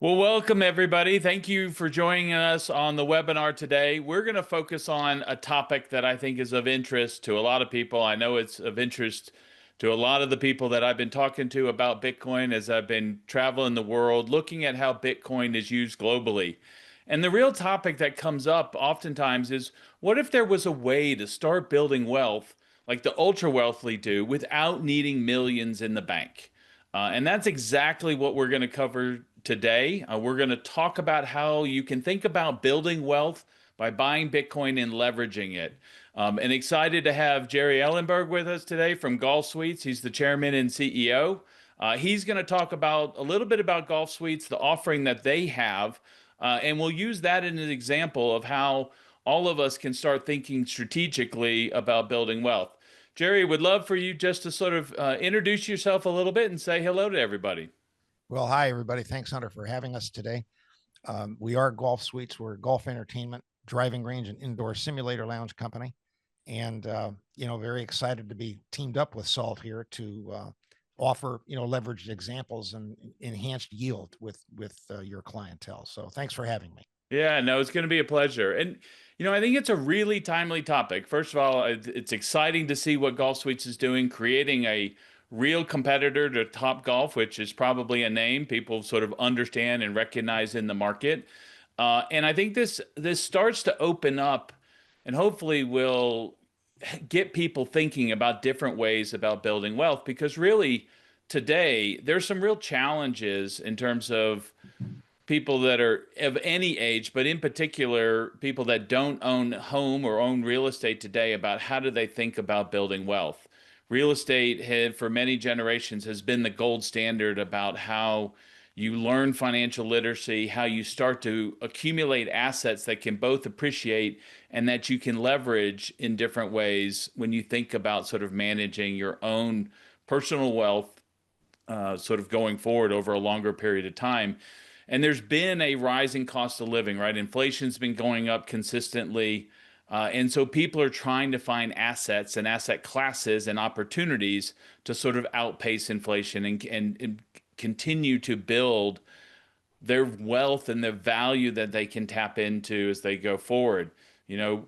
Well, welcome everybody. Thank you for joining us on the webinar today. We're going to focus on a topic that I think is of interest to a lot of people. I know it's of interest to a lot of the people that I've been talking to about Bitcoin as I've been traveling the world, looking at how Bitcoin is used globally. And the real topic that comes up oftentimes is what if there was a way to start building wealth like the ultra wealthy do without needing millions in the bank? And that's exactly what we're going to cover today. We're going to talk about how you can think about building wealth by buying Bitcoin and leveraging it. And excited to have Jerry Ellenberg with us today from Golf Suites. He's the chairman and CEO. He's going to talk about a little bit about Golf Suites, the offering that they have, and we'll use that in an example of how all of us can start thinking strategically about building wealth. Jerry, would love for you just to sort of introduce yourself a little bit and say hello to everybody. Well, hi, everybody. Thanks, Hunter, for having us today. We are Golf Suites. We're a golf entertainment, driving range, and indoor simulator lounge company. And, very excited to be teamed up with Salt here to offer, leveraged examples and enhanced yield with your clientele. So thanks for having me. Yeah, no, it's going to be a pleasure. And, I think it's a really timely topic. First of all, it's exciting to see what Golf Suites is doing, creating a real competitor to Top Golf, which is probably a name people sort of understand and recognize in the market. And I think this starts to open up and hopefully will get people thinking about different ways about building wealth because really today there's some real challenges in terms of people that are of any age, but in particular, people that don't own home or own real estate today about how do they think about building wealth. Real estate for many generations has been the gold standard about how you learn financial literacy, how you start to accumulate assets that can both appreciate and that you can leverage in different ways when you think about sort of managing your own personal wealth, sort of going forward over a longer period of time. And there's been a rising cost of living, right? Inflation's been going up consistently. And so people are trying to find assets and asset classes and opportunities to sort of outpace inflation and continue to build their wealth and the value that they can tap into as they go forward. You know,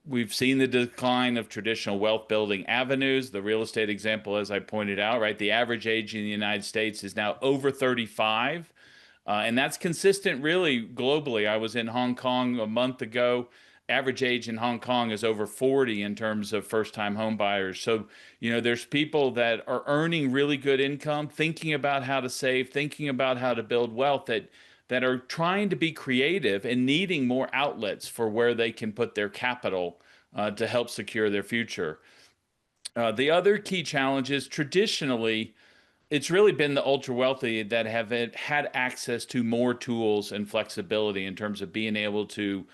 we've seen the decline of traditional wealth building avenues. The real estate example, as I pointed out, right? The average age in the United States is now over 35. And that's consistent really globally. I was in Hong Kong a month ago. Average age in Hong Kong is over 40 in terms of first-time home buyers. So, there's people that are earning really good income, thinking about how to save, thinking about how to build wealth that are trying to be creative and needing more outlets for where they can put their capital to help secure their future. The other key challenge is traditionally it's really been the ultra wealthy that have had access to more tools and flexibility in terms of being able to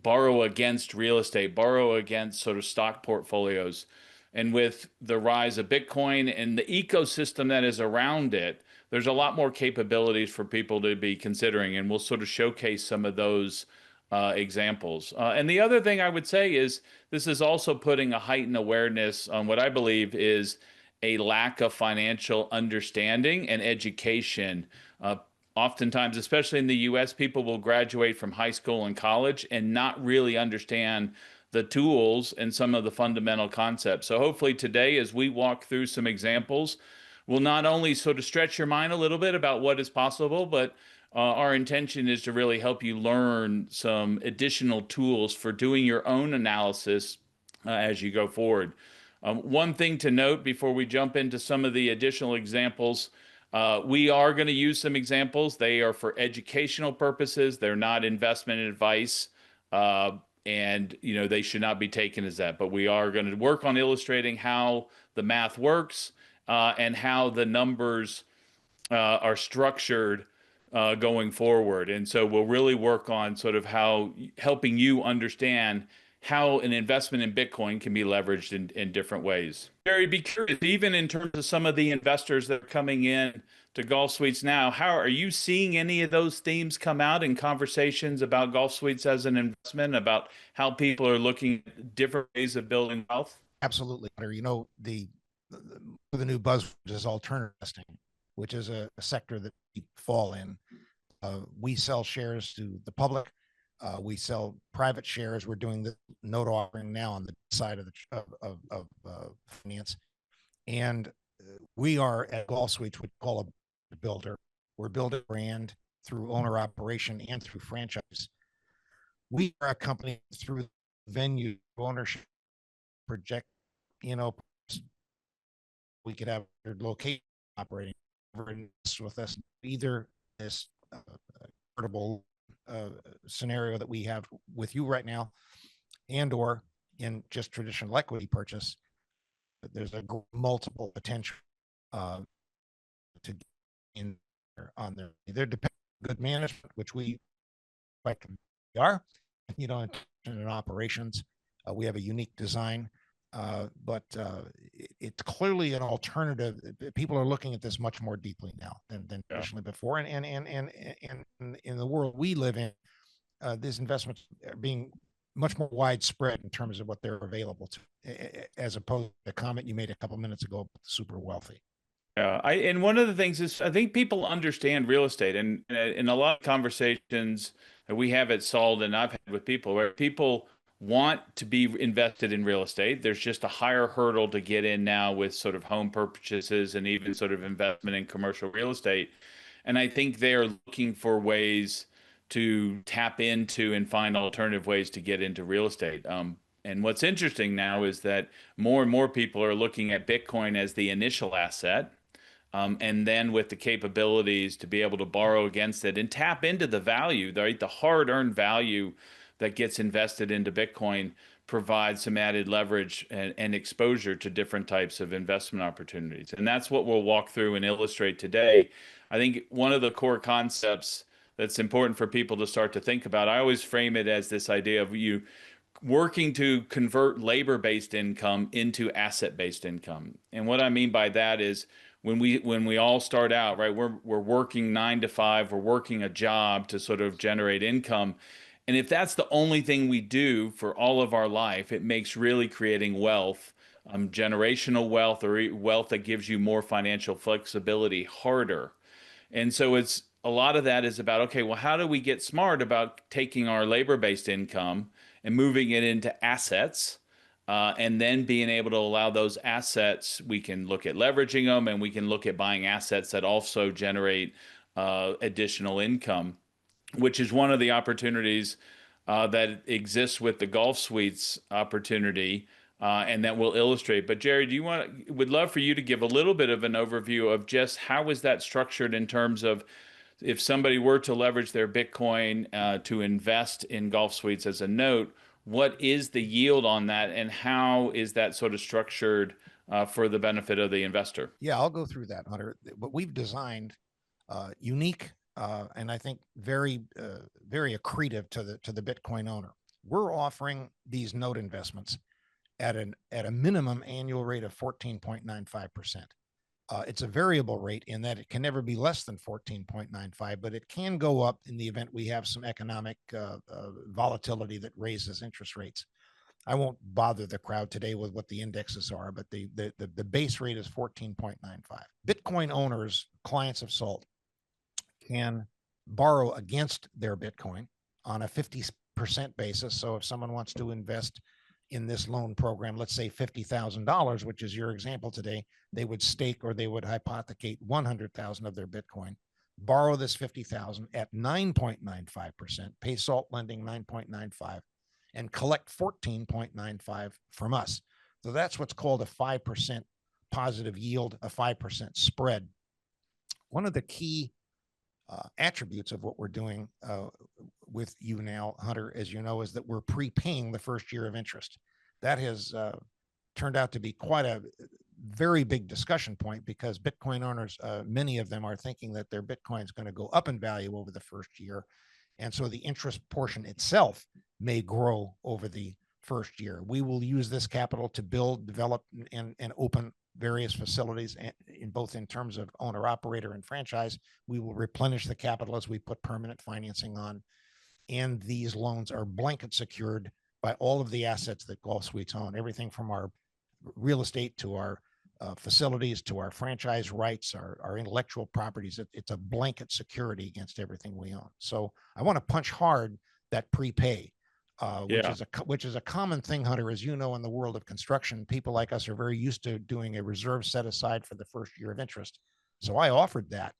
borrow against real estate, borrow against sort of stock portfolios. And with the rise of Bitcoin and the ecosystem that is around it, there's a lot more capabilities for people to be considering. And we'll sort of showcase some of those examples. And the other thing I would say is this is also putting a heightened awareness on what I believe is a lack of financial understanding and education. Oftentimes, especially in the US, people will graduate from high school and college and not really understand the tools and some of the fundamental concepts. So hopefully today, as we walk through some examples, we'll not only sort of stretch your mind a little bit about what is possible, but our intention is to really help you learn some additional tools for doing your own analysis as you go forward. One thing to note before we jump into some of the additional examples, we are going to use some examples. They are for educational purposes. They're not investment advice, and they should not be taken as that. But we are going to work on illustrating how the math works and how the numbers are structured going forward. And so we'll really work on sort of how helping you understand how an investment in Bitcoin can be leveraged in different ways. Jerry, be curious, even in terms of some of the investors that are coming in to Golf Suites now, how are you seeing any of those themes come out in conversations about Golf Suites as an investment, about how people are looking at different ways of building wealth? Absolutely. The new buzzword is alternative investing, which is a sector that we fall in. We sell shares to the public. We sell private shares. We're doing the note offering now on the side of finance. And we are at Golf Suites, we call a builder. We're building a brand through owner operation and through franchise. We are a company through venue ownership project, you know, we could have location operating with us, either this portable scenario that we have with you right now, and or in just traditional equity purchase. There's a multiple potential to in on there. They're dependent on good management, which we are, you know, in operations. We have a unique design, but it's clearly an alternative. People are looking at this much more deeply now than traditionally before. And in the world we live in, these investments are being much more widespread in terms of what they're available to, as opposed to the comment you made a couple minutes ago about the super wealthy. Yeah, and one of the things is I think people understand real estate, and in a lot of conversations that we have at Salt and I've had with people, where people want to be invested in real estate. There's just a higher hurdle to get in now with sort of home purchases and even sort of investment in commercial real estate. And I think they're looking for ways to tap into and find alternative ways to get into real estate. And what's interesting now is that more and more people are looking at Bitcoin as the initial asset, and then with the capabilities to be able to borrow against it and tap into the value, right? The hard-earned value that gets invested into Bitcoin provides some added leverage and exposure to different types of investment opportunities. And that's what we'll walk through and illustrate today. I think one of the core concepts that's important for people to start to think about, I always frame it as this idea of you working to convert labor-based income into asset-based income. And what I mean by that is when we all start out, right, we're working 9 to 5, we're working a job to sort of generate income. And if that's the only thing we do for all of our life, it makes really creating wealth, generational wealth or wealth that gives you more financial flexibility harder. And so it's a lot of that is about, okay, well, how do we get smart about taking our labor-based income and moving it into assets, and then being able to allow those assets, we can look at leveraging them and we can look at buying assets that also generate additional income, which is one of the opportunities that exists with the Golf Suites opportunity, and that we'll illustrate. But Jerry, would love for you to give a little bit of an overview of just how is that structured in terms of if somebody were to leverage their Bitcoin to invest in Golf Suites as a note, what is the yield on that, and how is that sort of structured for the benefit of the investor? Yeah, I'll go through that, Hunter. What we've designed, unique, and I think very accretive to the Bitcoin owner. We're offering these note investments at a minimum annual rate of 14.95%. It's a variable rate in that it can never be less than 14.95, but it can go up in the event we have some economic volatility that raises interest rates. I won't bother the crowd today with what the indexes are, but the base rate is 14.95. Bitcoin owners, clients of Salt, can borrow against their Bitcoin on a 50% basis. So if someone wants to invest in this loan program, let's say $50,000, which is your example today, they would stake or they would hypothecate 100,000 of their Bitcoin, borrow this 50,000 at 9.95%, pay Salt Lending 9.95, and collect 14.95 from us. So that's what's called a 5% positive yield, a 5% spread. One of the key attributes of what we're doing with you now, Hunter, as you know, is that we're prepaying the first year of interest. That has turned out to be quite a very big discussion point because Bitcoin owners, many of them are thinking that their Bitcoin is going to go up in value over the first year. And so the interest portion itself may grow over the first year. We will use this capital to build, develop, and open various facilities in both in terms of owner operator and franchise. We will replenish the capital as we put permanent financing on. And these loans are blanket secured by all of the assets that Golf Suites own, everything from our real estate to our facilities to our franchise rights, our intellectual properties. It's a blanket security against everything we own. So I want to punch hard that prepay, Yeah. which is a common thing, Hunter, as you know, in the world of construction. People like us are very used to doing a reserve set aside for the first year of interest. So I offered that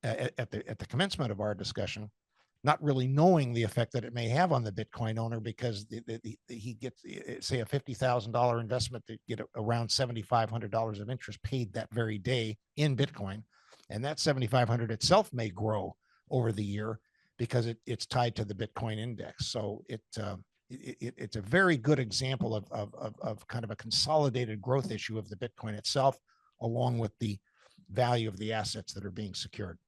at the commencement of our discussion, not really knowing the effect that it may have on the Bitcoin owner, because he gets, say, a $50,000 investment to get around $7,500 of interest paid that very day in Bitcoin. And that 7,500 itself may grow over the year because it's tied to the Bitcoin index. So it's a very good example of kind of a consolidated growth issue of the Bitcoin itself, along with the value of the assets that are being secured.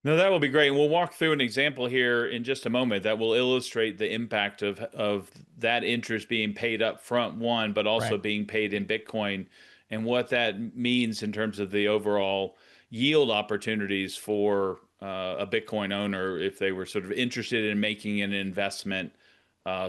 No, that will be great. And we'll walk through an example here in just a moment that will illustrate the impact of that interest being paid up front, one, but also Right. being paid in Bitcoin, and what that means in terms of the overall yield opportunities for a Bitcoin owner if they were sort of interested in making an investment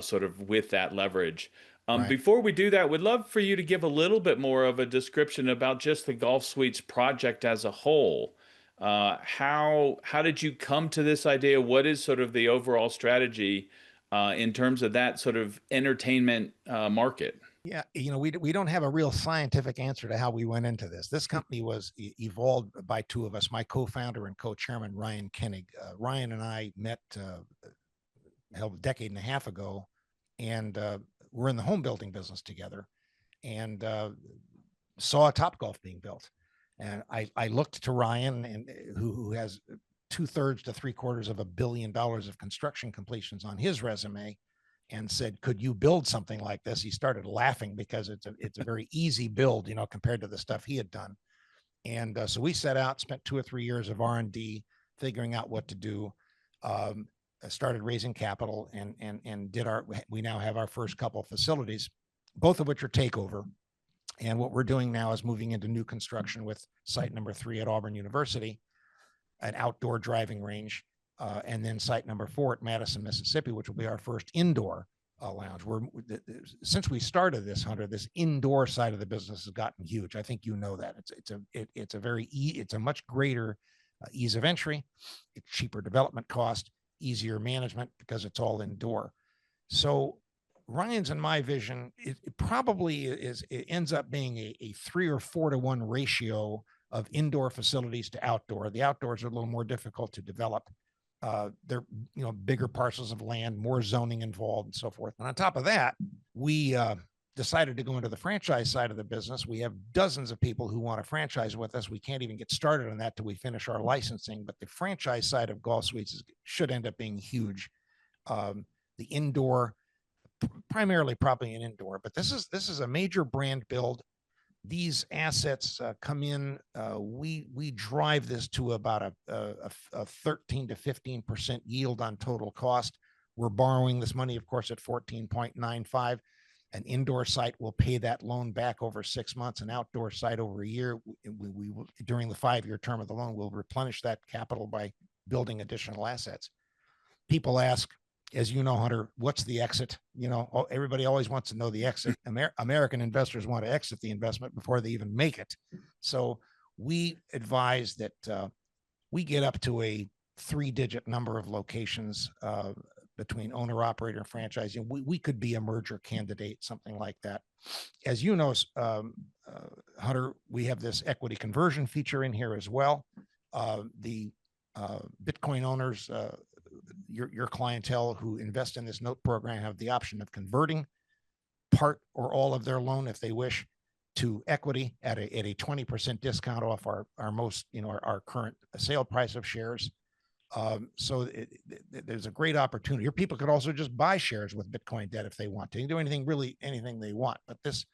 sort of with that leverage. Right. Before we do that, we'd love for you to give a little bit more of a description about just the Golf Suites project as a whole. How did you come to this idea? What is sort of the overall strategy in terms of that sort of entertainment market? Yeah, we don't have a real scientific answer to how we went into this. This company was evolved by two of us, my co-founder and co-chairman, Ryan Kennig. Ryan and I met hell, a decade and a half ago, and we're in the home building business together, and saw a Top Golf being built. And I looked to Ryan, and who has 2/3 to 3/4 of $1 billion of construction completions on his resume, and said, "Could you build something like this?" He started laughing because it's a very easy build, compared to the stuff he had done. And so we set out, spent 2 or 3 years of R&D figuring out what to do. Started raising capital, and we now have our first couple of facilities, both of which are takeover. And what we're doing now is moving into new construction with site number 3 at Auburn University, an outdoor driving range, and then site number 4 at Madison, Mississippi, which will be our first indoor lounge. Since we started this, Hunter, this indoor side of the business has gotten huge. I think you know that it's a much greater ease of entry, it's cheaper development cost, easier management because it's all indoor. So Ryan's and my vision, it probably it ends up being a 3 or 4 to 1 ratio of indoor facilities to outdoor. The outdoors are a little more difficult to develop. They're bigger parcels of land, more zoning involved, and so forth. And on top of that, we decided to go into the franchise side of the business. We have dozens of people who want to franchise with us. We can't even get started on that till we finish our licensing. But the franchise side of Golf Suites should end up being huge. The indoor, primarily probably an indoor, but this is a major brand build. These assets come in. We drive this to about a 13 to 15% yield on total cost. We're borrowing this money, of course, at 14.95. An indoor site will pay that loan back over 6 months. An outdoor site over a year. We will, during the 5-year term of the loan, will replenish that capital by building additional assets. People ask, as you know, Hunter, what's the exit? Everybody always wants to know the exit. American investors want to exit the investment before they even make it. So we advise that we get up to a 3-digit number of locations between owner, operator, and franchise. We could be a merger candidate, something like that. As you know, Hunter, we have this equity conversion feature in here as well. The Bitcoin owners, your clientele who invest in this note program, have the option of converting part or all of their loan, if they wish, to equity at a 20% discount off our current sale price of shares. So there's a great opportunity here. People could also just buy shares with Bitcoin debt if they want to. They can do anything they want. But this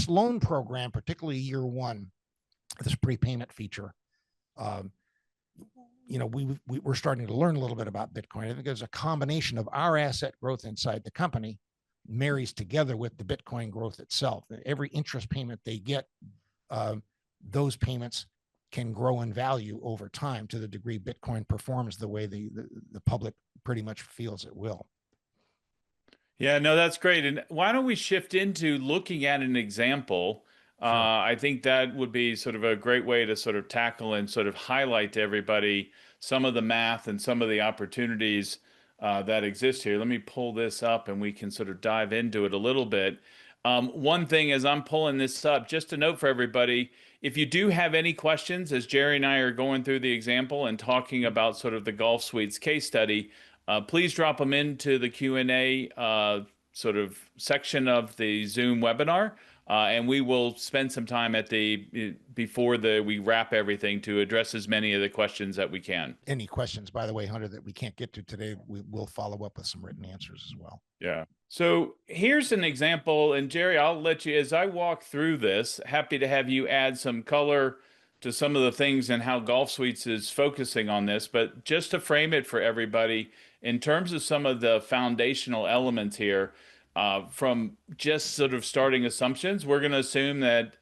loan program, particularly year one, this prepayment feature, we're starting to learn a little bit about Bitcoin. I think there's a combination of our asset growth inside the company marries together with the Bitcoin growth itself. Every interest payment they get, those payments can grow in value over time to the degree Bitcoin performs the way the public pretty much feels it will. Yeah, no, that's great. And why don't we shift into looking at an example Sure. I think that would be sort of a great way to sort of tackle and sort of highlight to everybody some of the math and some of the opportunities that exist here. Let me pull this up and we can sort of dive into it a little bit. One thing as I'm pulling this up, just a note for everybody, if you do have any questions, as Jerry and I are going through the example and talking about sort of the Golf Suites case study, please drop them into the Q&A sort of section of the Zoom webinar. And we will spend some time at the before we wrap everything to address as many of the questions that we can. Any questions, by the way, Hunter, that we can't get to today, we will follow up with some written answers as well. Yeah. So here's an example, and Jerry, I'll let you, as I walk through this, happy to have you add some color to some of the things and how Golf Suites is focusing on this. But just to frame it for everybody, in terms of some of the foundational elements here, from just sort of starting assumptions, we're going to assume that,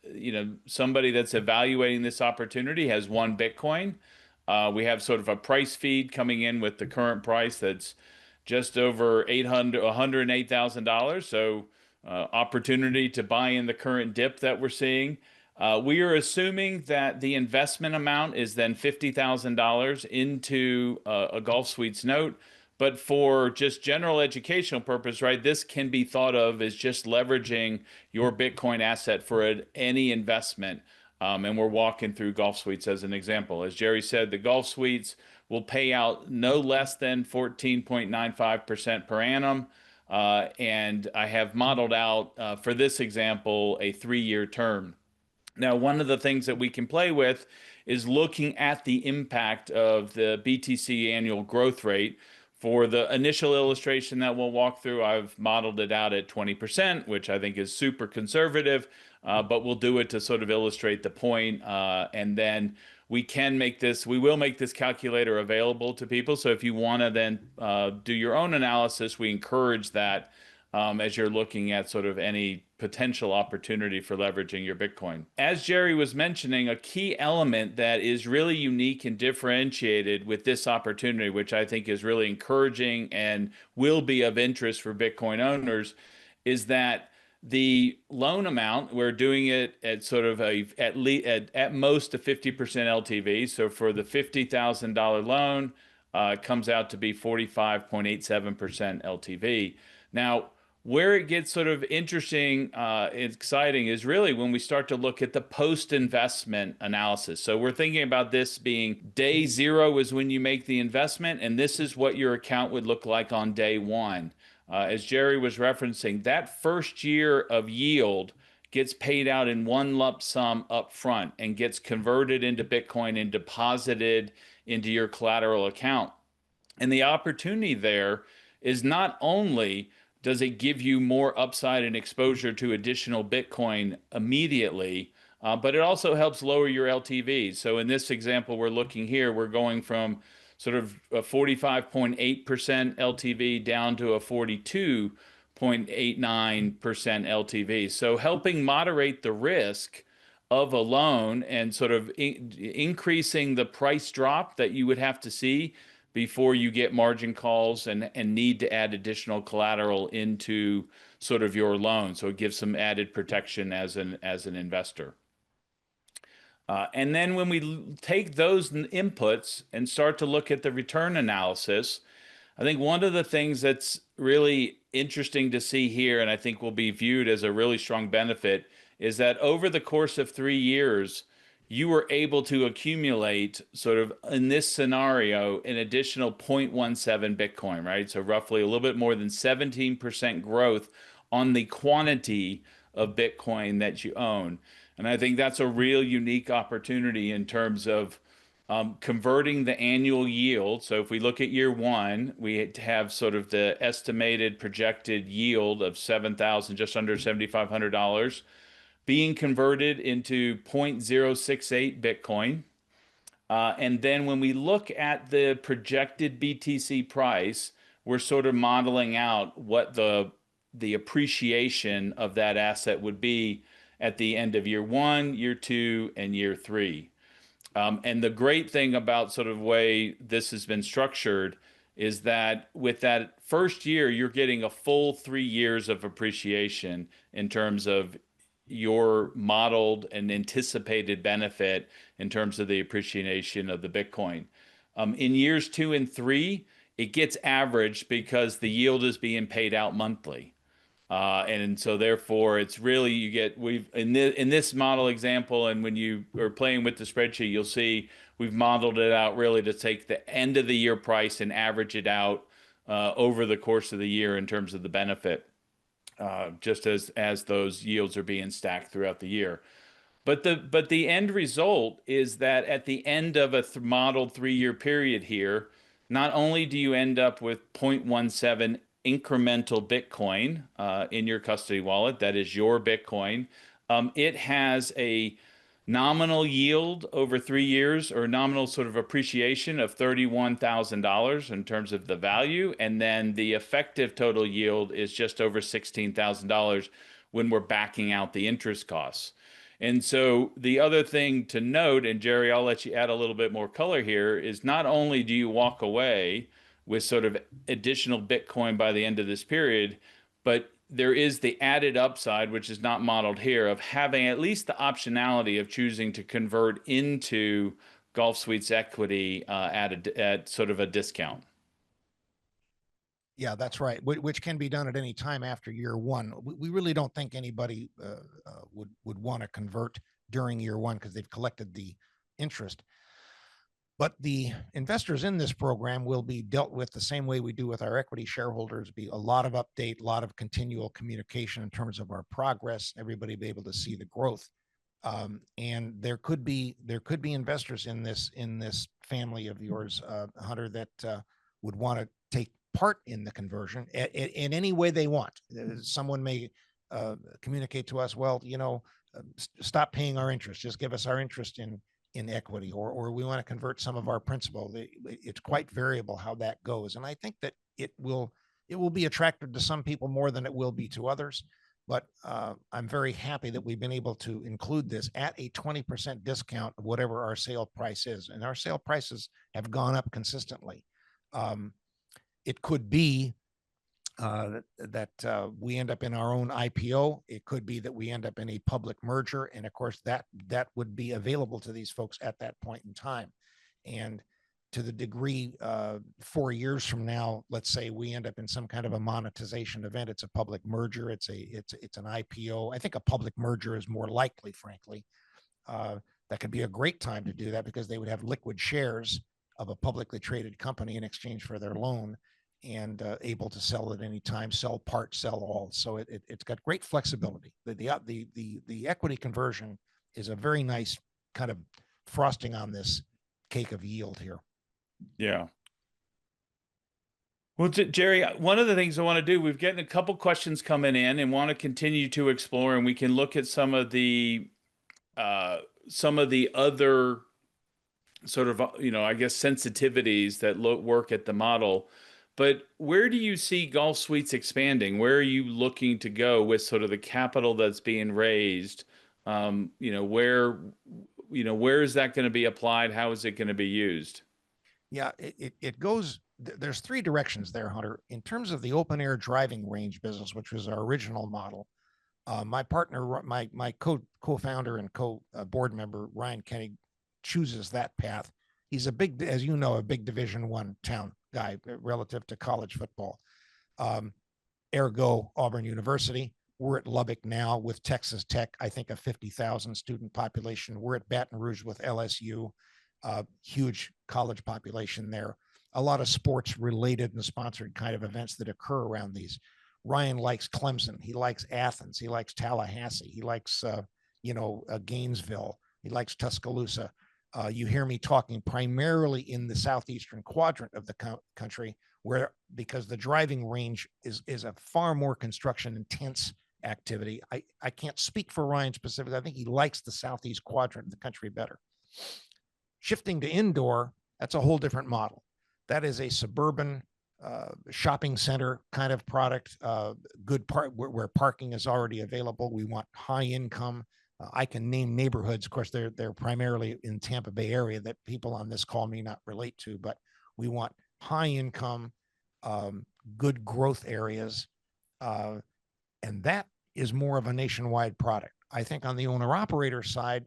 somebody that's evaluating this opportunity has one Bitcoin. We have sort of a price feed coming in with the current price that's just over $108,000. So opportunity to buy in the current dip that we're seeing. We are assuming that the investment amount is then $50,000 into a Golf Suites note. But for just general educational purpose, right, this can be thought of as just leveraging your Bitcoin asset for any investment. And we're walking through Golf Suites as an example. As Jerry said, the Golf Suites will pay out no less than 14.95% per annum. And I have modeled out for this example a 3-year term. Now, one of the things that we can play with is looking at the impact of the BTC annual growth rate. For the initial illustration that we'll walk through, I've modeled it out at 20%, which I think is super conservative, but we'll do it to sort of illustrate the point. And then we will make this calculator available to people. So if you want to then do your own analysis, we encourage that as you're looking at sort of any potential opportunity for leveraging your Bitcoin. As Jerry was mentioning, a key element that is really unique and differentiated with this opportunity, which I think is really encouraging and will be of interest for Bitcoin owners, is that the loan amount, we're doing it at sort of at most a 50% LTV. So for the $50,000 loan, it comes out to be 45.87% LTV. Now, where it gets sort of interesting, exciting is really when we start to look at the post-investment analysis. So we're thinking about this being day zero is when you make the investment, and this is what your account would look like on day one. As Jerry was referencing, that first year of yield gets paid out in one lump sum up front and gets converted into Bitcoin and deposited into your collateral account. And the opportunity there is not only does it give you more upside and exposure to additional Bitcoin immediately, but it also helps lower your LTV. So in this example we're looking here, we're going from sort of a 45.8% LTV down to a 42.89% LTV. So helping moderate the risk of a loan and sort of increasing the price drop that you would have to see before you get margin calls and need to add additional collateral into sort of your loan. So it gives some added protection as an investor. And then when we take those inputs and start to look at the return analysis, I think one of the things that's really interesting to see here, and I think will be viewed as a really strong benefit, is that over the course of 3 years, you were able to accumulate sort of in this scenario an additional 0.17 Bitcoin, right? So roughly a little bit more than 17% growth on the quantity of Bitcoin that you own. And I think that's a real unique opportunity in terms of converting the annual yield. So if we look at year one, we have sort of the estimated projected yield of just under $7,500 being converted into 0.068 Bitcoin. And then when we look at the projected BTC price, we're sort of modeling out what the appreciation of that asset would be at the end of year one, year two, and year three. And the great thing about sort of the way this has been structured is that with that first year, you're getting a full 3 years of appreciation in terms of your modeled and anticipated benefit in terms of the appreciation of the Bitcoin. In years 2 and 3, it gets averaged because the yield is being paid out monthly. And so therefore it's really you get we've in this model example, and when you are playing with the spreadsheet, you'll see we've modeled it out really to take the end of the year price and average it out over the course of the year in terms of the benefit, just as those yields are being stacked throughout the year. But the end result is that at the end of a modeled 3-year period here, not only do you end up with 0.17 incremental Bitcoin in your custody wallet, that is your Bitcoin. It has a nominal yield over 3 years, or nominal sort of appreciation of $31,000 in terms of the value, and then the effective total yield is just over $16,000 when we're backing out the interest costs. And so the other thing to note, and Jerry, I'll let you add a little bit more color here, is not only do you walk away with sort of additional Bitcoin by the end of this period, but there is the added upside, which is not modeled here, of having at least the optionality of choosing to convert into Golf Suites equity at sort of a discount. Yeah, that's right. Which can be done at any time after year one. We really don't think anybody would want to convert during year one because they've collected the interest. But the investors in this program will be dealt with the same way we do with our equity shareholders. Be a lot of update, a lot of continual communication in terms of our progress. Everybody be able to see the growth. And there could be investors in this family of yours, Hunter, that would want to take part in the conversion in any way they want. Someone may communicate to us, well, stop paying our interest, just give us our interest in equity, or we want to convert some of our principal. It's quite variable how that goes, and I think that it will be attractive to some people more than it will be to others. But I'm very happy that we've been able to include this at a 20% discount of whatever our sale price is, and our sale prices have gone up consistently. It could be that we end up in our own IPO. It could be that we end up in a public merger, and of course that would be available to these folks at that point in time. And to the degree 4 years from now, let's say we end up in some kind of a monetization event, it's a public merger, it's an IPO. I think a public merger is more likely, frankly. That could be a great time to do that because they would have liquid shares of a publicly traded company in exchange for their loan, and able to sell at any time, sell part, sell all. So it's got great flexibility. The equity conversion is a very nice kind of frosting on this cake of yield here. Yeah. Well, Jerry, one of the things I want to do, we've gotten a couple questions coming in and want to continue to explore, and we can look at some of the other sort of, I guess, sensitivities that work at the model. But where do you see Golf Suites expanding? Where are you looking to go with sort of the capital that's being raised? Where is that going to be applied? How is it going to be used? Yeah, it goes, there's 3 directions there, Hunter. In terms of the open air driving range business, which was our original model, my partner, my co-founder and co-board member, Ryan Kenny, chooses that path. He's a big Division I town guy relative to college football. Ergo Auburn University. We're at Lubbock now with Texas Tech, I think a 50,000 student population. We're at Baton Rouge with LSU, huge college population there. A lot of sports related and sponsored kind of events that occur around these. Ryan likes Clemson. He likes Athens. He likes Tallahassee. He likes, Gainesville. He likes Tuscaloosa. You hear me talking primarily in the southeastern quadrant of the country, where, because the driving range is a far more construction intense activity. I can't speak for Ryan specifically. I think he likes the southeast quadrant of the country better. Shifting to indoor, that's a whole different model. That is a suburban shopping center kind of product, good part where parking is already available. We want high income. I can name neighborhoods. Of course, they're primarily in Tampa Bay area that people on this call may not relate to, but we want high income, good growth areas. And that is more of a nationwide product. I think on the owner operator side,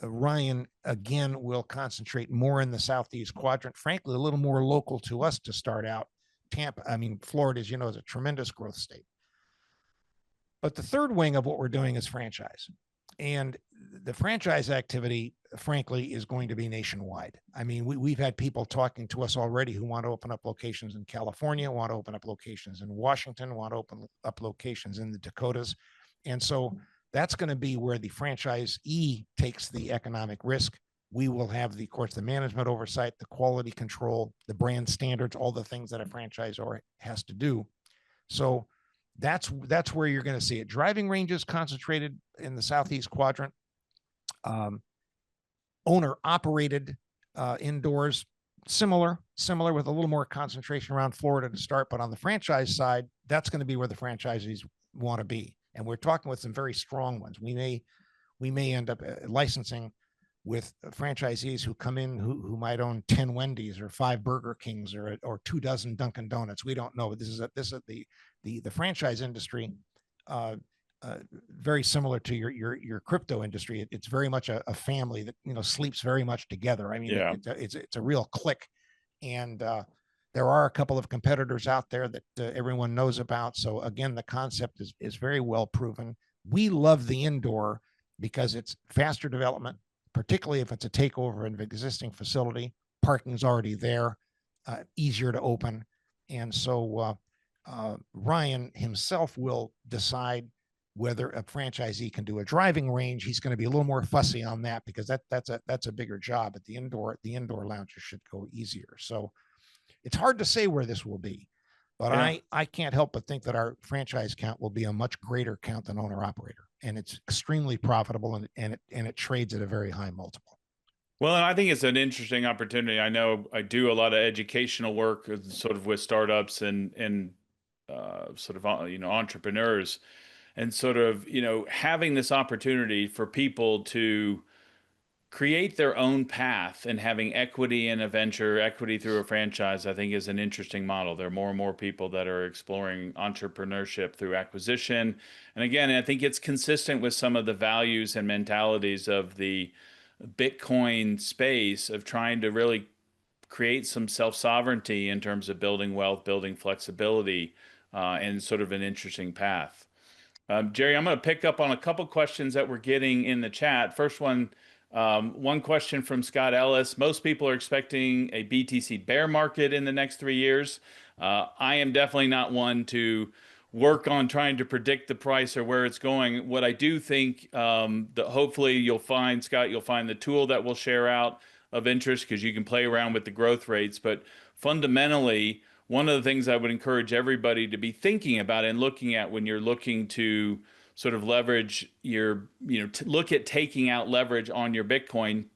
Ryan again will concentrate more in the southeast quadrant. Frankly, a little more local to us to start out. Florida, as you know, is a tremendous growth state. But the third wing of what we're doing is franchise. And the franchise activity, frankly, is going to be nationwide. I mean, we've had people talking to us already who want to open up locations in California, want to open up locations in Washington, want to open up locations in the Dakotas. And so that's going to be where the franchisee takes the economic risk. We will have of course, the management oversight, the quality control, the brand standards, all the things that a franchisor has to do. So that's where you're going to see it. Driving ranges concentrated in the southeast quadrant. Owner operated indoors, similar with a little more concentration around Florida to start. But on the franchise side, that's going to be where the franchisees want to be. And we're talking with some very strong ones. We may end up licensing with franchisees who come in who might own 10 Wendy's or 5 Burger Kings or 24 Dunkin' Donuts. We don't know. But this is the franchise industry, very similar to your crypto industry. It's very much a family that sleeps very much together. I mean, yeah. It's a real clique, and there are a couple of competitors out there that everyone knows about. So again, the concept is very well proven. We love the indoor because it's faster development, particularly if it's a takeover of an existing facility. Parking's already there, easier to open, and so Ryan himself will decide whether a franchisee can do a driving range. He's going to be a little more fussy on that because that's a bigger job. But the indoor lounges should go easier. So it's hard to say where this will be, but yeah. I can't help but think that our franchise count will be a much greater count than owner operator, and it's extremely profitable and it trades at a very high multiple. Well, and I think it's an interesting opportunity. I know I do a lot of educational work sort of with startups and sort of, entrepreneurs, and sort of, having this opportunity for people to create their own path and having equity in a venture, equity through a franchise, I think is an interesting model. There are more and more people that are exploring entrepreneurship through acquisition. And again, I think it's consistent with some of the values and mentalities of the Bitcoin space of trying to really create some self-sovereignty in terms of building wealth, building flexibility, and sort of an interesting path. Jerry, I'm going to pick up on a couple questions that we're getting in the chat. First one question from Scott Ellis. Most people are expecting a BTC bear market in the next 3 years. I am definitely not one to work on trying to predict the price or where it's going. What I do think that hopefully you'll find, Scott, you'll find the tool that we'll share out of interest because you can play around with the growth rates. But fundamentally, one of the things I would encourage everybody to be thinking about and looking at when you're looking to sort of leverage your, look at taking out leverage on your Bitcoin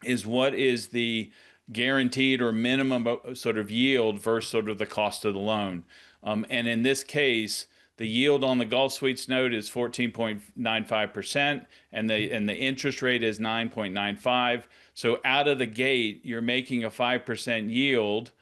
is what is the guaranteed or minimum sort of yield versus sort of the cost of the loan. And in this case, the yield on the Gulf Suites note is 14.95%, and the interest rate is 9.95. So out of the gate, you're making a 5% yield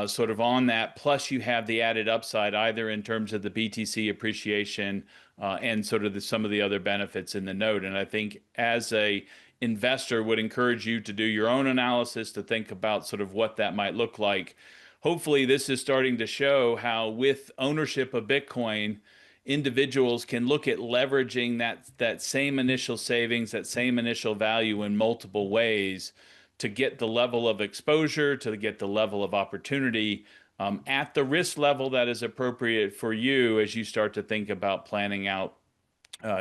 sort of on that, plus you have the added upside either in terms of the BTC appreciation and sort of some of the other benefits in the note. And I think as a investor would encourage you to do your own analysis to think about sort of what that might look like. Hopefully this is starting to show how with ownership of Bitcoin, individuals can look at leveraging that same initial savings, that same initial value in multiple ways to get the level of exposure, to get the level of opportunity at the risk level that is appropriate for you as you start to think about planning out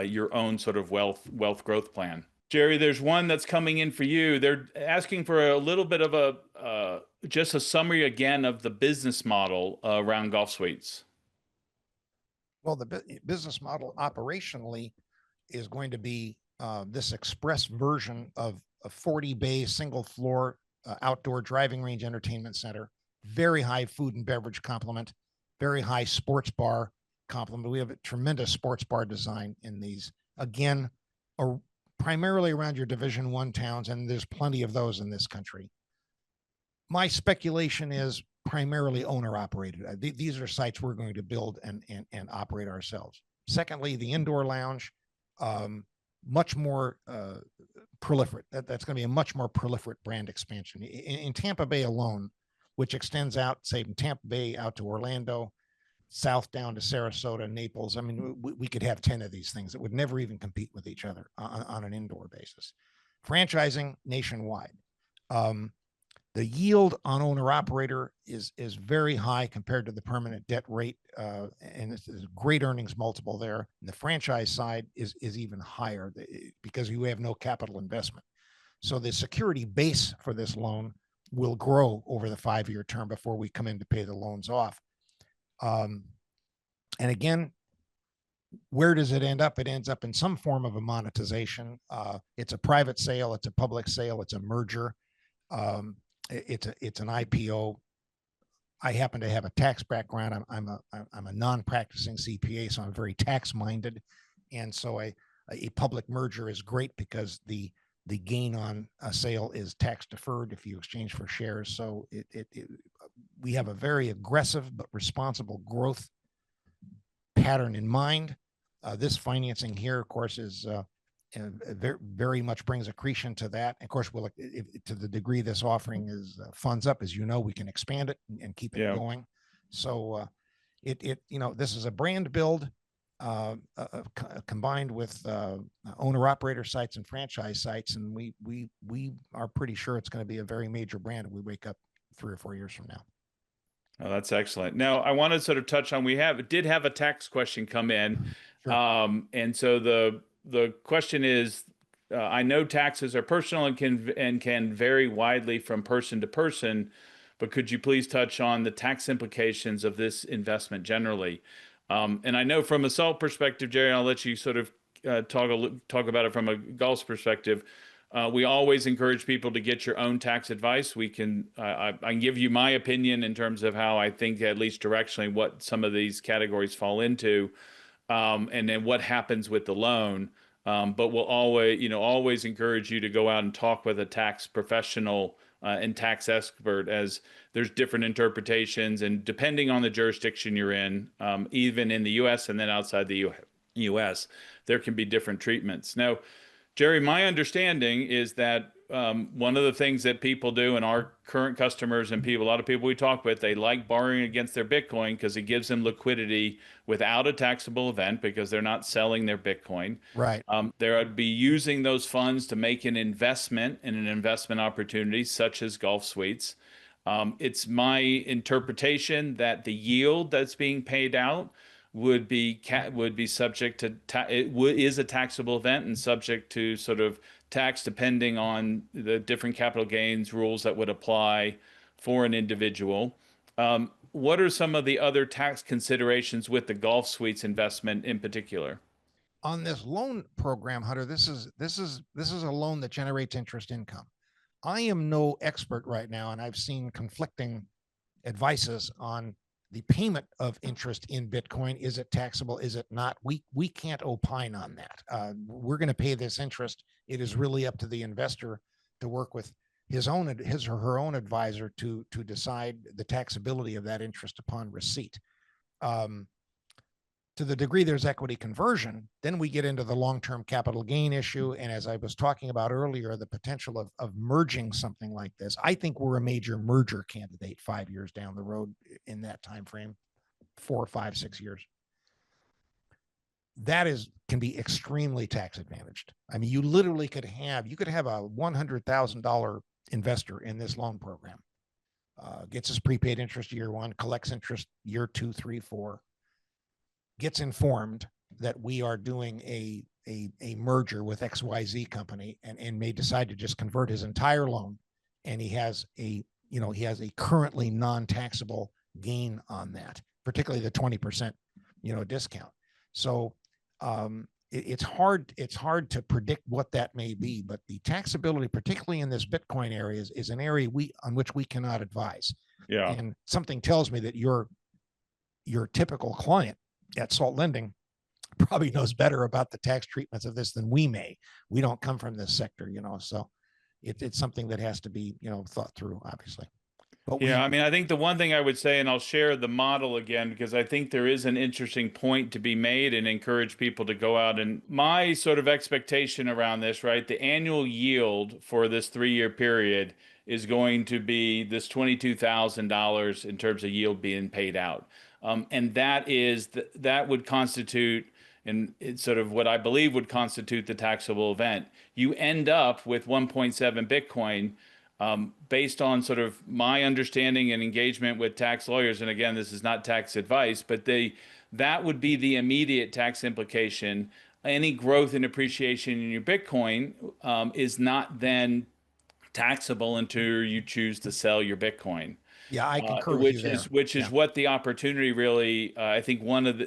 your own sort of wealth growth plan. Jerry, there's one that's coming in for you. They're asking for a little bit of just a summary again of the business model around Golf Suites. Well, the business model operationally is going to be this express version of a 40-bay single floor outdoor driving range entertainment center, very high food and beverage complement, very high sports bar complement. We have a tremendous sports bar design in these. Again, primarily around your Division I towns, and there's plenty of those in this country. My speculation is primarily owner operated. These are sites we're going to build and operate ourselves. Secondly, the indoor lounge, much more proliferate. That's going to be a much more proliferate brand expansion in Tampa Bay alone, which extends out, say, from Tampa Bay out to Orlando, south down to Sarasota, Naples. I mean, we could have 10 of these things that would never even compete with each other on an indoor basis. Franchising nationwide. The yield on owner operator is very high compared to the permanent debt rate, and it's a great earnings multiple there. And the franchise side is even higher because you have no capital investment. So the security base for this loan will grow over the 5-year term before we come in to pay the loans off. And again, where does it end up? It ends up in some form of a monetization. It's a private sale, it's a public sale, it's a merger. It's an IPO. I happen to have a tax background. I'm a non-practicing CPA, so I'm very tax minded, and so a public merger is great because the gain on a sale is tax deferred if you exchange for shares. So we have a very aggressive but responsible growth pattern in mind. This financing here, of course, is very much brings accretion to that. Of course, to the degree this offering is funds up, as you know, we can expand it and keep it going. So this is a brand build combined with owner operator sites and franchise sites, and we are pretty sure it's going to be a very major brand if we wake up 3 or 4 years from now. Oh, that's excellent. Now, I want to sort of touch on, we did have a tax question come in. Sure. And so the question is, I know taxes are personal and can vary widely from person to person, but could you please touch on the tax implications of this investment generally? And I know from a SALT perspective, Jerry, I'll let you sort of talk about it from a Gulf's perspective. We always encourage people to get your own tax advice. I can give you my opinion in terms of how I think, at least directionally, what some of these categories fall into, and then what happens with the loan. But we'll always encourage you to go out and talk with a tax professional and tax expert, as there's different interpretations, and depending on the jurisdiction you're in, even in the U.S. and then outside the U.S., there can be different treatments. Now, Jerry, my understanding is that one of the things that people do, and our current customers and a lot of people we talk with, they like borrowing against their Bitcoin because it gives them liquidity without a taxable event because they're not selling their Bitcoin. Right. They'd be using those funds to make an investment in an investment opportunity such as Gulf Suites. It's my interpretation that the yield that's being paid out would be subject to is a taxable event and subject to sort of tax depending on the different capital gains rules that would apply for an individual. What are some of the other tax considerations with the Gulf Suites investment in particular? On this loan program, Hunter, this is a loan that generates interest income. I am no expert right now, and I've seen conflicting advices on the payment of interest in Bitcoin. Is it taxable? Is it not? We can't opine on that. We're going to pay this interest. It is really up to the investor to work with his or her own advisor to decide the taxability of that interest upon receipt. To the degree there's equity conversion, then we get into the long-term capital gain issue. And as I was talking about earlier, the potential of merging something like this. I think we're a major merger candidate 5 years down the road in that time frame, 4, 5, 6 years. That can be extremely tax advantaged. I mean, you literally could have a $100,000 investor in this loan program, gets his prepaid interest year 1, collects interest year 2, 3, 4, gets informed that we are doing a merger with XYZ company and may decide to just convert his entire loan, and he has a currently non-taxable gain on that, particularly the 20% discount. So it's hard to predict what that may be, but the taxability, particularly in this Bitcoin area, is an area on which we cannot advise. Yeah. And something tells me that your typical client at Salt Lending probably knows better about the tax treatments of this than we may. We don't come from this sector, so it's something that has to be, thought through, obviously. But Yeah, we, I mean, I think the one thing I would say, and I'll share the model again because I think there is an interesting point to be made and encourage people to go out. And my sort of expectation around this, right? The annual yield for this 3-year period is going to be this $22,000 in terms of yield being paid out. And that would constitute, and it's sort of what I believe would constitute the taxable event. You end up with 1.7 Bitcoin based on sort of my understanding and engagement with tax lawyers, and again, this is not tax advice, but that would be the immediate tax implication. Any growth and appreciation in your Bitcoin is not then taxable until you choose to sell your Bitcoin, yeah, I concur with you which is there. which is Yeah. what the opportunity really. I think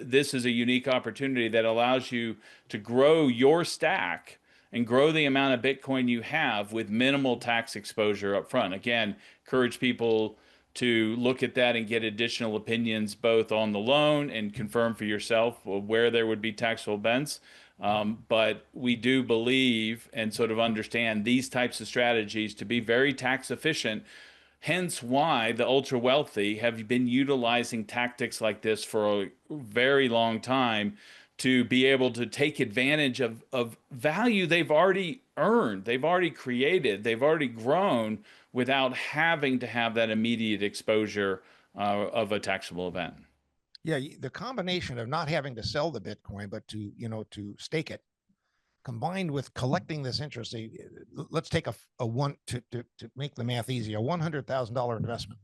this is a unique opportunity that allows you to grow your stack and grow the amount of Bitcoin you have with minimal tax exposure up front. Again, encourage people to look at that and get additional opinions both on the loan and confirm for yourself where there would be taxable events. But we do believe and sort of understand these types of strategies to be very tax efficient. Hence why the ultra wealthy have been utilizing tactics like this for a very long time to be able to take advantage of value they've already earned, they've already created, they've already grown without having to have that immediate exposure of a taxable event. Yeah. The combination of not having to sell the Bitcoin, but to stake it, combined with collecting this interest. Let's take a one to make the math easy, a $100,000 investment.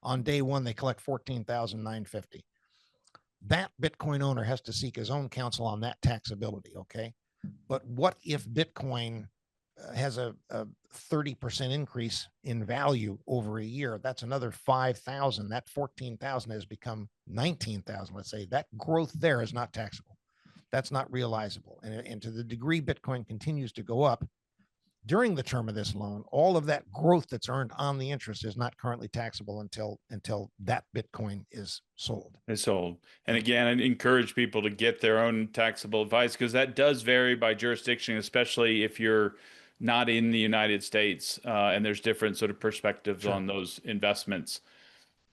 On day one, they collect 14,950. That Bitcoin owner has to seek his own counsel on that taxability. Okay. But what if Bitcoin has a 30% increase in value over a year? That's another 5,000. That 14,000 has become 19,000. Let's say that growth there is not taxable. That's not realizable. And to the degree Bitcoin continues to go up during the term of this loan, all of that growth that's earned on the interest is not currently taxable until that Bitcoin is sold. Is sold. And again, I encourage people to get their own taxable advice because that does vary by jurisdiction, especially if you're not in the United States, and there's different sort of perspectives Sure. on those investments.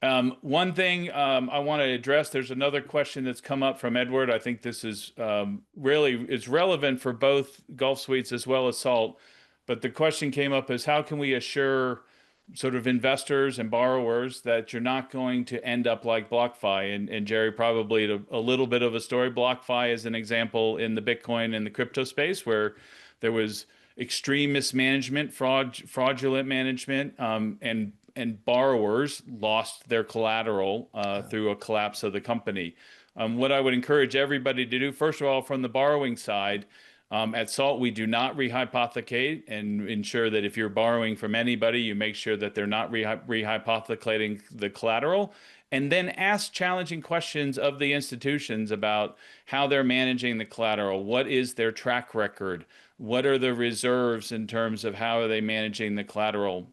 One thing I want to address, there's another question that's come up from Edward. I think this is really it's relevant for both Gulf Suites as well as Salt. But the question came up is how can we assure sort of investors and borrowers that you're not going to end up like BlockFi? And Jerry, probably a little bit of a story. BlockFi is an example in the Bitcoin and the crypto space where there was extreme mismanagement, fraudulent management, and borrowers lost their collateral through a collapse of the company. What I would encourage everybody to do, first of all, from the borrowing side, at SALT, we do not rehypothecate and ensure that if you're borrowing from anybody, you make sure that they're not rehypothecating the collateral. And then ask challenging questions of the institutions about how they're managing the collateral. What is their track record? What are the reserves in terms of how are they managing the collateral?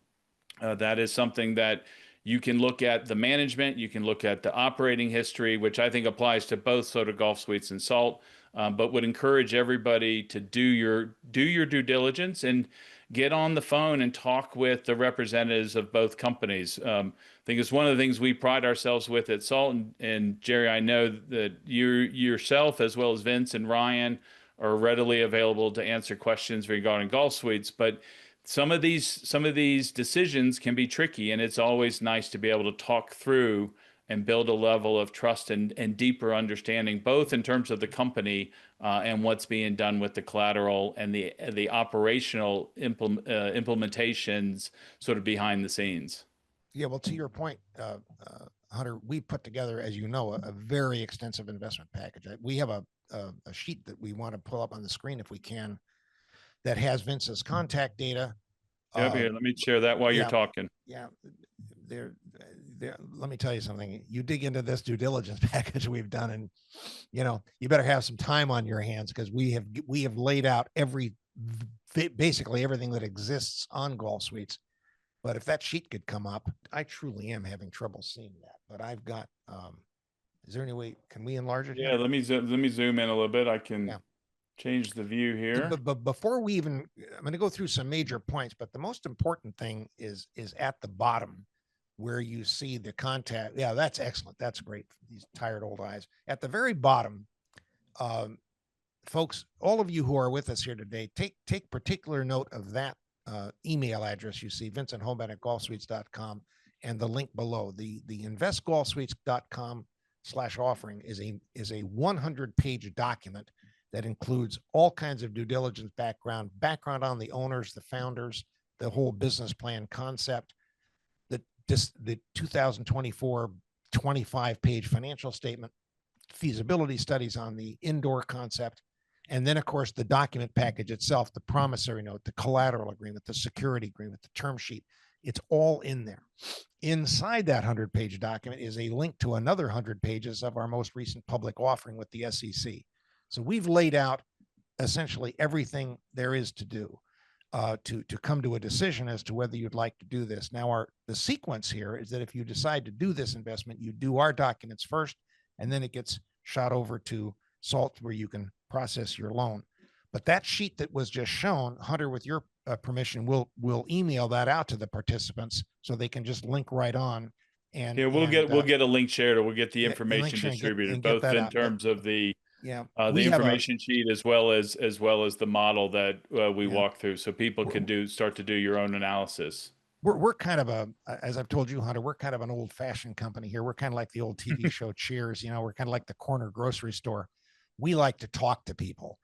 That is something that you can look at the management, you can look at the operating history, which I think applies to both Soda Golf Suites and Salt, but would encourage everybody to do your due diligence and get on the phone and talk with the representatives of both companies. I think it's one of the things we pride ourselves with at Salt, and Jerry, I know that you yourself, as well as Vince and Ryan, are readily available to answer questions regarding golf suites, but some of these decisions can be tricky, and it's always nice to be able to talk through and build a level of trust and deeper understanding, both in terms of the company and what's being done with the collateral and the operational implementations sort of behind the scenes. Yeah, well, to your point, Hunter, we put together, as you know, a very extensive investment package. We have a sheet that we want to pull up on the screen if we can that has Vince's contact data. Yep, here, let me share that while you're Yeah, talking. yeah. There, let me tell you something. You dig into this due diligence package we've done, and you better have some time on your hands because we have laid out basically everything that exists on Golf Suites. But if that sheet could come up, I truly am having trouble seeing that. But I've got. Is there any way? Can we enlarge it Yeah, here? let me zoom in a little bit. I can Yeah. change the view here. But before we even, I'm going to go through some major points. But the most important thing is at the bottom. where you see the contact. Yeah, that's excellent. That's great for these tired old eyes. At the very bottom, um, folks, all of you who are with us here today, take particular note of that email address you see, vincentholman@golfsuites.com, and the link below. The investgolfsuites.com/offering is a 100-page document that includes all kinds of due diligence background on the owners, the founders, the whole business plan concept, the 2024 25-page financial statement, feasibility studies on the indoor concept, and then, of course, the document package itself, the promissory note, the collateral agreement, the security agreement, the term sheet. It's all in there. Inside that 100-page document is a link to another 100 pages of our most recent public offering with the SEC. So we've laid out essentially everything there is to do to come to a decision as to whether you'd like to do this. Now, the sequence here is that if you decide to do this investment, you do our documents first, and then it gets shot over to SALT where you can process your loan. But that sheet that was just shown, Hunter, with your permission, we'll email that out to the participants so they can just link right on. And Yeah, we'll get a link shared, or we'll get the information distributed, get both that in out. terms of the Yeah, the information sheet as well as the model that we walk through, so people can start to do your own analysis. We're kind of as I've told you, Hunter, we're kind of an old fashioned company here. We're kind of like the old TV show Cheers. We're kind of like the corner grocery store. We like to talk to people.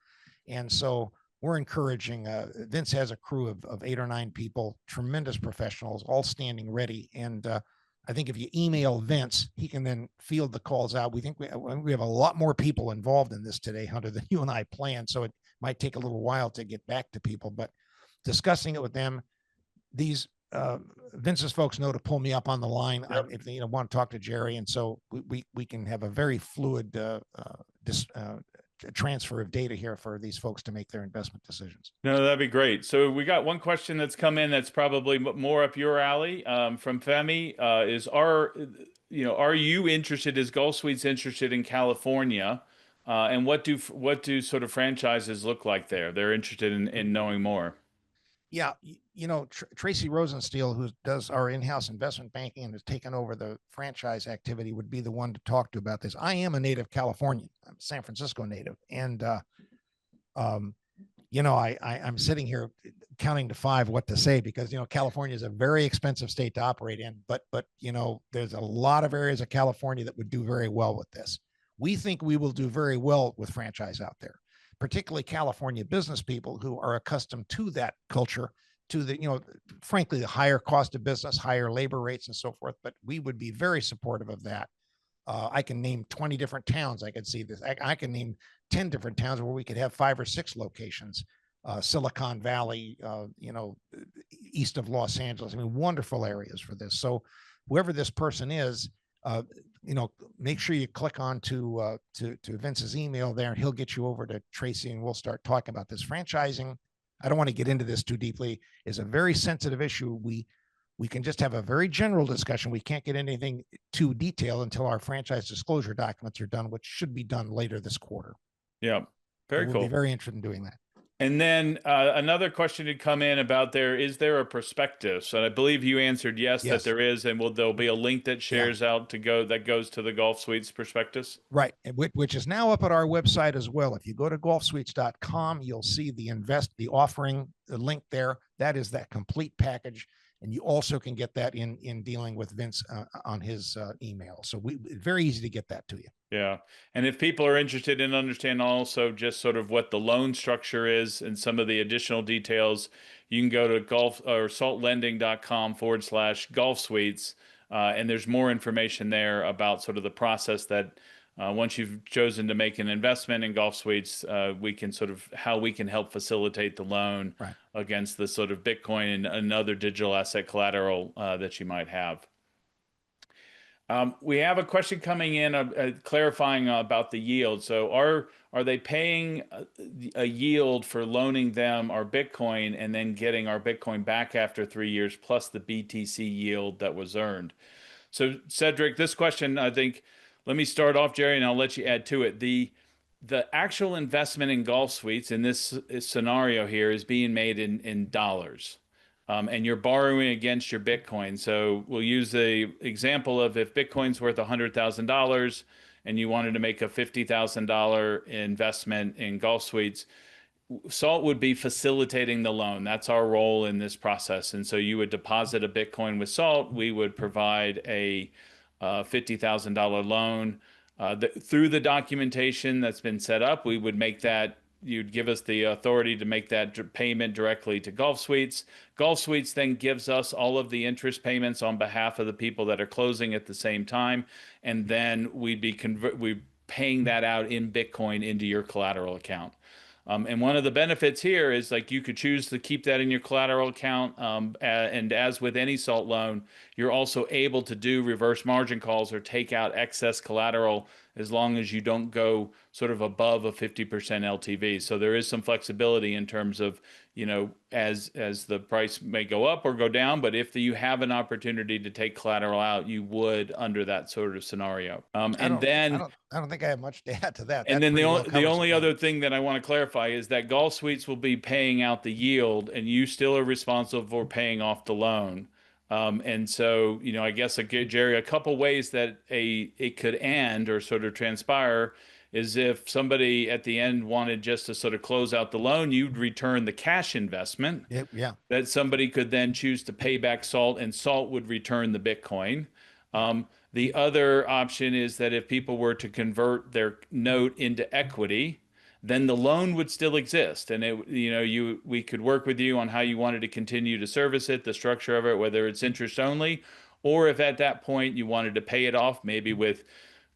And so we're encouraging, Vince has a crew of 8 or 9 people, tremendous professionals, all standing ready. And I think if you email Vince, he can then field the calls out. We think we have a lot more people involved in this today, Hunter, than you and I planned. So it might take a little while to get back to people, but discussing it with them, these Vince's folks know to pull me up on the line if they want to talk to Jerry, and so we can have a very fluid transfer of data here for these folks to make their investment decisions. No, that'd be great. So we got one question that's come in that's probably more up your alley from Femi. Are you interested? Is Gulf Suites interested in California? And what do sort of franchises look like there? They're interested in knowing more. Yeah, Tracy Rosensteel, who does our in-house investment banking and has taken over the franchise activity, would be the one to talk to about this. I am a native Californian. I'm a San Francisco native, and I'm sitting here counting to 5 what to say, because California is a very expensive state to operate in, but there's a lot of areas of California that would do very well with this. We think we will do very well with franchise out there, particularly California business people who are accustomed to that culture, to the, frankly, the higher cost of business, higher labor rates and so forth. But we would be very supportive of that. I can name 20 different towns. I could see this. I can name 10 different towns where we could have 5 or 6 locations. Silicon Valley, east of Los Angeles. I mean, wonderful areas for this. So whoever this person is, make sure you click on to Vince's email there, and he'll get you over to Tracy, and we'll start talking about this. Franchising, I don't want to get into this too deeply, is a very sensitive issue. We can just have a very general discussion. We can't get anything too detailed until our franchise disclosure documents are done, which should be done later this quarter. Yeah, very cool. We'll be very interested in doing that. And then another question had come in about is there a prospectus? And I believe you answered yes, that there is, and there'll be a link that shares out that goes to the Gulf Suites prospectus. Right, which is now up at our website as well. If you go to golfsuites.com, you'll see the offering, the link there. That is that complete package. And you also can get that in dealing with Vince on his email. So very easy to get that to you. Yeah. And if people are interested in understanding also just sort of what the loan structure is and some of the additional details, you can go to saltlending.com/Gulf Suites. And there's more information there about sort of the process that once you've chosen to make an investment in Gulf Suites, how we can help facilitate the loan against the sort of Bitcoin and other digital asset collateral that you might have. We have a question coming in clarifying about the yield. So are they paying a yield for loaning them our Bitcoin and then getting our Bitcoin back after 3 years plus the BTC yield that was earned? So Cedric, this question, I think, let me start off, Jerry, and I'll let you add to it. The actual investment in Gulf Suites in this scenario here is being made in dollars. and you're borrowing against your Bitcoin. So we'll use the example of if Bitcoin's worth $100,000 and you wanted to make a $50,000 investment in Golf Suites, Salt would be facilitating the loan. That's our role in this process. And so you would deposit a Bitcoin with Salt. We would provide a $50,000 loan. Through the documentation that's been set up, we would make that, you'd give us the authority to make that payment directly to Golf Suites. Golf Suites then gives us all of the interest payments on behalf of the people that are closing at the same time. And then we'd paying that out in Bitcoin into your collateral account. And one of the benefits here is like you could choose to keep that in your collateral account. And as with any SALT loan, you're also able to do reverse margin calls or take out excess collateral as long as you don't go sort of above a 50% LTV. So there is some flexibility in terms of, as the price may go up or go down, but if you have an opportunity to take collateral out, you would under that sort of scenario. I don't think I have much to add to that. And That then pretty well the covers only it, yeah. other thing that I want to clarify is that Golf Suites will be paying out the yield, and you still are responsible for paying off the loan. And so, I guess Jerry, a couple ways that it could end or sort of transpire is if somebody at the end wanted just to sort of close out the loan, you'd return the cash investment Yeah. that somebody could then choose to pay back Salt, and Salt would return the Bitcoin. The other option is that if people were to convert their note into equity, then the loan would still exist, and we could work with you on how you wanted to continue to service it, the structure of it, whether it's interest only, or if at that point you wanted to pay it off, maybe with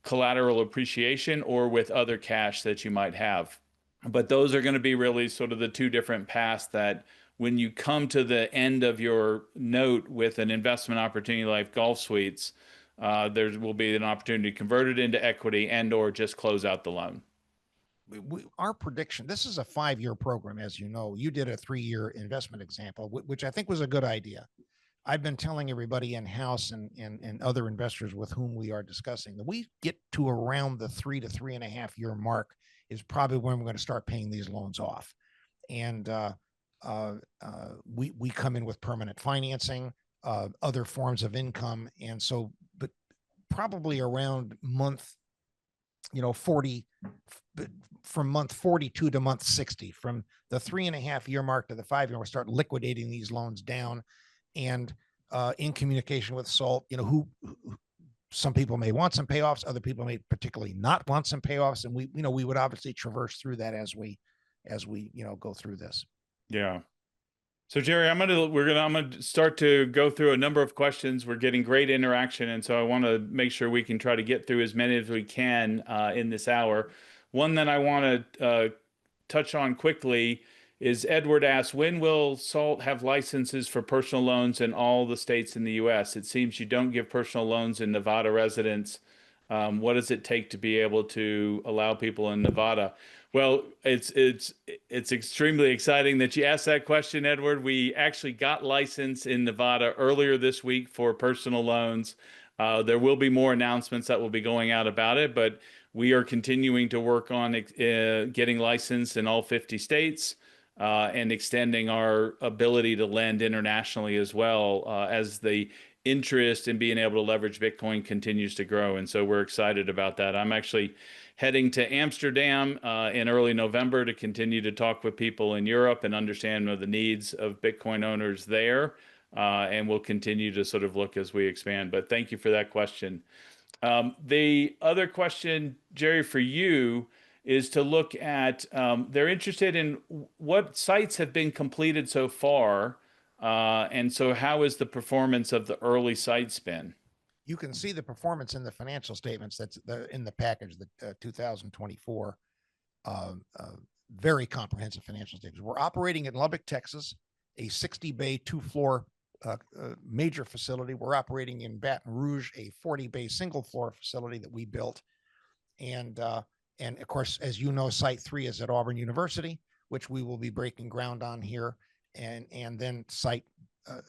collateral appreciation or with other cash that you might have. But those are going to be really sort of the two different paths that when you come to the end of your note with an investment opportunity like Golf Suites, there will be an opportunity to convert it into equity and or just close out the loan. Our prediction, this is a 5-year program, as you know. You did a 3-year investment example, which I think was a good idea. I've been telling everybody in-house and other investors with whom we are discussing that we get to around the 3 to 3.5 year mark is probably when we're going to start paying these loans off. And we come in with permanent financing, other forms of income. And so, but probably around month, 40, from month 42 to month 60, from the 3.5 year mark to the 5 year, we'll start liquidating these loans down. And in communication with SALT, who some people may want some payoffs, other people may particularly not want some payoffs, and we would obviously traverse through that as we go through this. Yeah. So Jerry, I'm gonna start to go through a number of questions. We're getting great interaction, and so I want to make sure we can try to get through as many as we can in this hour. One that I want to touch on quickly is Edward asks, when will SALT have licenses for personal loans in all the states in the U.S.? It seems you don't give personal loans in Nevada residents. What does it take to be able to allow people in Nevada? Well, it's extremely exciting that you asked that question, Edward. We actually got licensed in Nevada earlier this week for personal loans. There will be more announcements that will be going out about it, but we are continuing to work on getting licensed in all 50 states. And extending our ability to lend internationally as well as the interest in being able to leverage Bitcoin continues to grow. And so we're excited about that. I'm actually heading to Amsterdam in early November to continue to talk with people in Europe and understand the needs of Bitcoin owners there. And we'll continue to sort of look as we expand. But thank you for that question. The other question, Jerry, for you is to look at, they're interested in what sites have been completed so far. And so how is the performance of the early sites been? You can see the performance in the financial statements that's in the package, the 2024, very comprehensive financial statements. We're operating in Lubbock, Texas, a 60-bay, 2-floor major facility. We're operating in Baton Rouge, a 40-bay single-floor facility that we built. And of course, as you know, Site 3 is at Auburn University, which we will be breaking ground on here. And then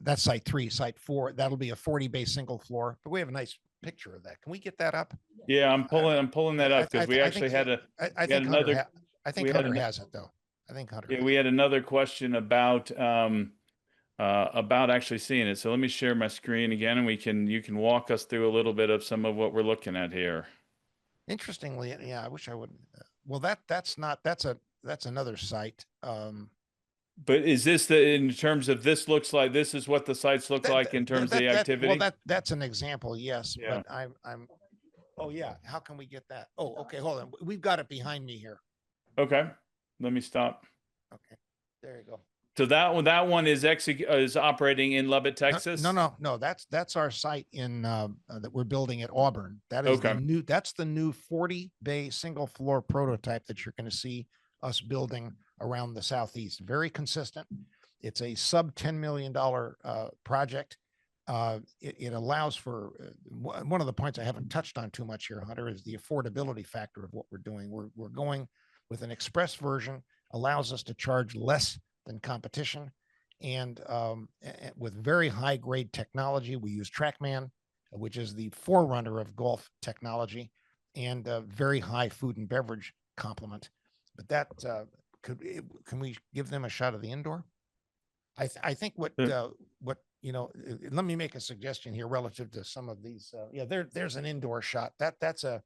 that's Site 3. Site 4, that'll be a 40-bay single floor. But we have a nice picture of that. Can we get that up? Yeah, I'm pulling that up because we actually had Hunter has it though. I think Hunter Yeah, has it. we had another question about about actually seeing it. So let me share my screen again, and you can walk us through a little bit of some of what we're looking at here. Interestingly, yeah, I wish I would. Well, that's not that's another site. But is this in terms of this looks like this is what the sites look like in terms of the Well, activity? that's an example, yes. Yeah. But I'm. Oh yeah, how can we get that? Oh, okay, hold on. We've got it behind me here. Okay. Let me stop. Okay, there you go. So that one is operating in Lubbock, No, Texas. no. That's our site in that we're building at Auburn. That is the Okay. new. That's the new 40 bay single floor prototype that you're going to see us building around the southeast. Very consistent. It's a sub $10 million project. It allows for one of the points I haven't touched on too much here, Hunter, is the affordability factor of what we're doing. We're going with an express version, allows us to charge less than competition, and with very high grade technology. We use TrackMan, which is the forerunner of golf technology, and very high food and beverage complement. But that can we give them a shot of the indoor? I think what let me make a suggestion here relative to some of these. Yeah, there's an indoor shot. That's a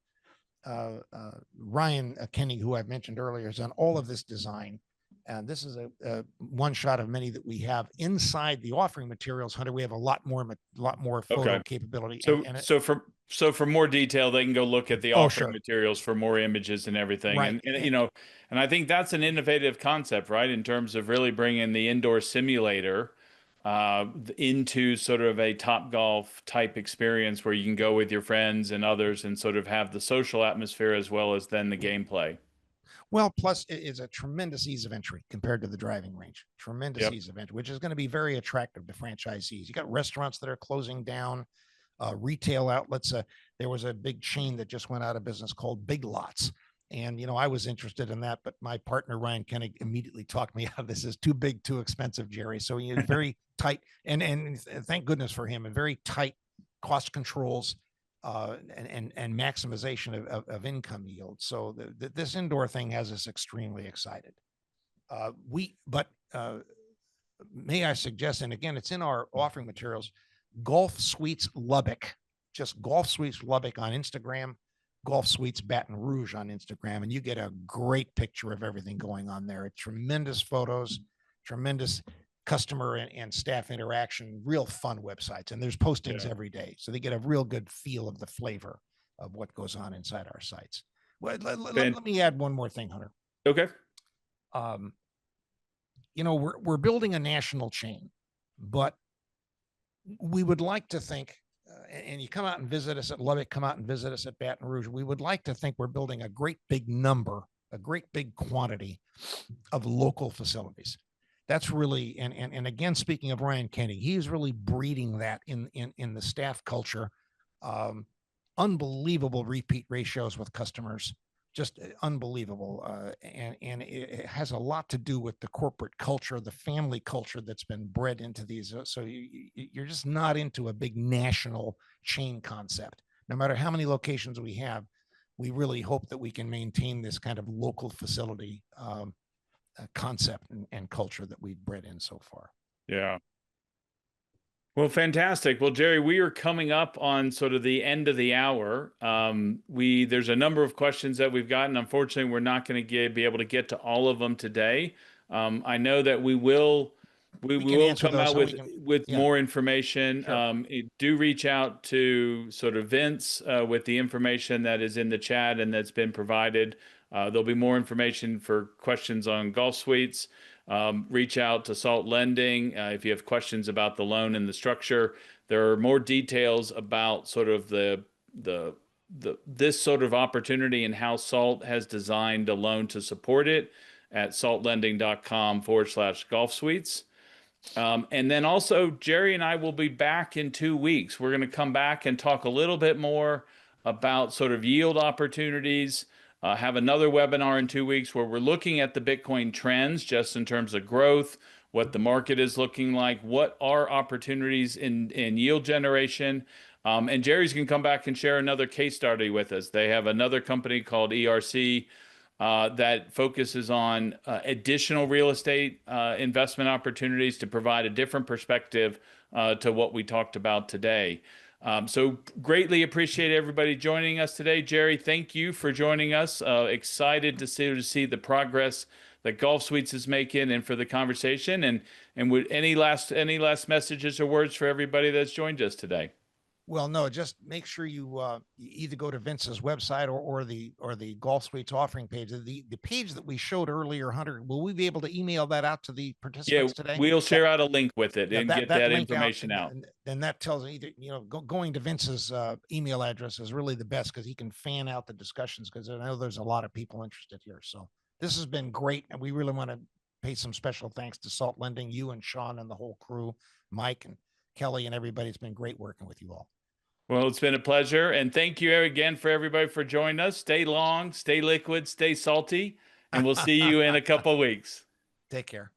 Ryan Kenny, who I've mentioned earlier, has done all of this design. And this is a one shot of many that we have inside the offering materials. Hunter, we have a lot more photo Okay. capability. So for more detail, they can go look at the Oh, offering sure, materials for more images and everything. right. And and I think that's an innovative concept, right? In terms of really bringing the indoor simulator into sort of a Top Golf type experience where you can go with your friends and others and sort of have the social atmosphere as well as then the gameplay. Well, plus it is a tremendous ease of entry compared to the driving range. Tremendous Yep. ease of entry, which is going to be very attractive to franchisees. You got restaurants that are closing down, retail outlets. There was a big chain that just went out of business called Big Lots. And, I was interested in that, but my partner, Ryan Kenny, immediately talked me out of this. Is too big, too expensive, Jerry. So he is very tight. And thank goodness for him, and very tight cost controls and maximization of income yield. So this indoor thing has us extremely excited. But may I suggest, and again, it's in our offering materials, Golf Suites Lubbock, just Golf Suites Lubbock on Instagram, Golf Suites Baton Rouge on Instagram, and you get a great picture of everything going on there. Tremendous photos, tremendous customer and staff interaction, real fun websites. And there's postings Yeah. every day. So they get a real good feel of the flavor of what goes on inside our sites. Well, let me add one more thing, Hunter. Okay. We're building a national chain, but we would like to think, and you come out and visit us at Lubbock, come out and visit us at Baton Rouge. We would like to think we're building a great big number, a great big quantity of local facilities. That's really, and again, speaking of Ryan Kenny, he's really breeding that in the staff culture. Unbelievable repeat ratios with customers, just unbelievable. And it has a lot to do with the corporate culture, the family culture that's been bred into these. So you're just not into a big national chain concept. No matter how many locations we have, we really hope that we can maintain this kind of local facility concept and culture that we've bred in so far. Yeah. Well, fantastic. Well, Jerry, we are coming up on sort of the end of the hour. There's a number of questions that we've gotten. Unfortunately, we're not going to be able to get to all of them today. I know that we will come out with yeah. more information. Sure. Do reach out to sort of Vince with the information that is in the chat and that's been provided. There'll be more information for questions on golf suites. Reach out to Salt Lending if you have questions about the loan and the structure. There are more details about sort of this sort of opportunity and how Salt has designed a loan to support it at saltlending.com/golf suites. And then also, Jerry and I will be back in 2 weeks. We're going to come back and talk a little bit more about sort of yield opportunities. Have another webinar in 2 weeks where we're looking at the Bitcoin trends just in terms of growth, what the market is looking like, what are opportunities in yield generation. And Jerry's going to come back and share another case study with us. They have another company called ERC that focuses on additional real estate investment opportunities to provide a different perspective to what we talked about today. So greatly appreciate everybody joining us today. Jerry, thank you for joining us. Excited to see the progress that Golf Suites is making and for the conversation. And would any last messages or words for everybody that's joined us today? Well, no, just make sure you either go to Vince's website or the Golf Suites offering page. The page that we showed earlier, Hunter, will we be able to email that out to the Yeah, participants today? we'll That, share out a link with it yeah, and that get that that link out, information out. and that tells either going to Vince's email address is really the best because he can fan out the discussions because I know there's a lot of people interested here. So this has been great, and we really want to pay some special thanks to Salt Lending, you and Sean and the whole crew, Mike and Kelly and everybody. It's been great working with you all. Well, it's been a pleasure. And thank you again for everybody for joining us. Stay long, stay liquid, stay salty, and we'll see you in a couple of weeks. Take care.